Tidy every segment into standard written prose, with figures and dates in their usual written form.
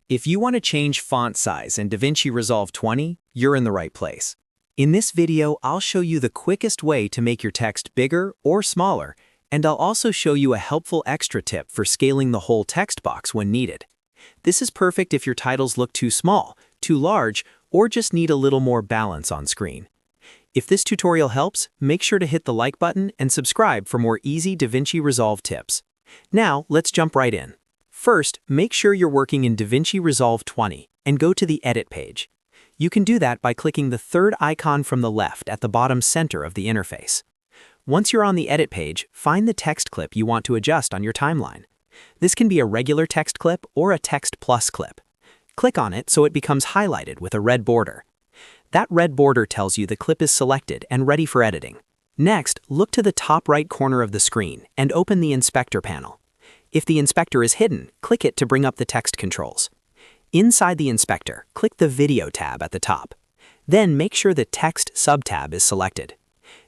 If you want to change font size in DaVinci Resolve 20, you're in the right place. In this video, I'll show you the quickest way to make your text bigger or smaller, and I'll also show you a helpful extra tip for scaling the whole text box when needed. This is perfect if your titles look too small, too large, or just need a little more balance on screen. If this tutorial helps, make sure to hit the like button and subscribe for more easy DaVinci Resolve tips. Now, let's jump right in. First, make sure you're working in DaVinci Resolve 20 and go to the Edit page. You can do that by clicking the third icon from the left at the bottom center of the interface. Once you're on the Edit page, find the text clip you want to adjust on your timeline. This can be a regular text clip or a Text Plus clip. Click on it so it becomes highlighted with a red border. That red border tells you the clip is selected and ready for editing. Next, look to the top right corner of the screen and open the Inspector panel. If the inspector is hidden, click it to bring up the text controls. Inside the inspector, click the Video tab at the top. Then make sure the Text sub-tab is selected.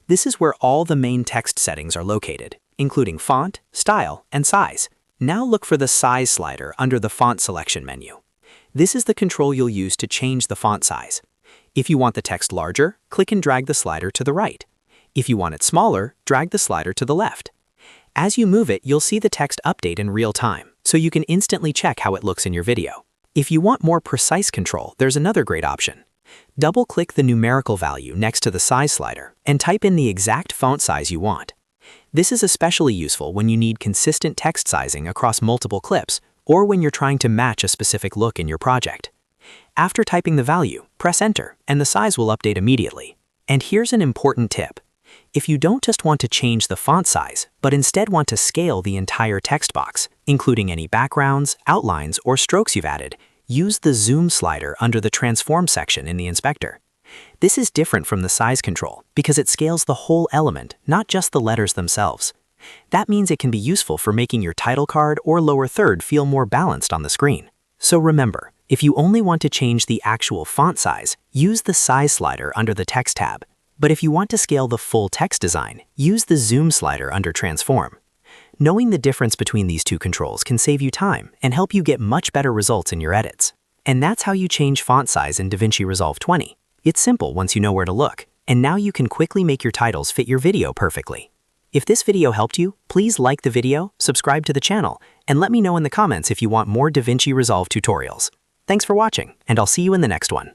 This is where all the main text settings are located, including font, style, and size. Now look for the Size slider under the Font Selection menu. This is the control you'll use to change the font size. If you want the text larger, click and drag the slider to the right. If you want it smaller, drag the slider to the left. As you move it, you'll see the text update in real time, so you can instantly check how it looks in your video. If you want more precise control, there's another great option. Double-click the numerical value next to the size slider and type in the exact font size you want. This is especially useful when you need consistent text sizing across multiple clips or when you're trying to match a specific look in your project. After typing the value, press Enter, and the size will update immediately. And here's an important tip. If you don't just want to change the font size, but instead want to scale the entire text box, including any backgrounds, outlines, or strokes you've added, use the Zoom slider under the Transform section in the inspector. This is different from the size control because it scales the whole element, not just the letters themselves. That means it can be useful for making your title card or lower third feel more balanced on the screen. So remember, if you only want to change the actual font size, use the Size slider under the Text tab. But if you want to scale the full text design, use the Zoom slider under Transform. Knowing the difference between these two controls can save you time and help you get much better results in your edits. And that's how you change font size in DaVinci Resolve 20. It's simple once you know where to look, and now you can quickly make your titles fit your video perfectly. If this video helped you, please like the video, subscribe to the channel, and let me know in the comments if you want more DaVinci Resolve tutorials. Thanks for watching, and I'll see you in the next one.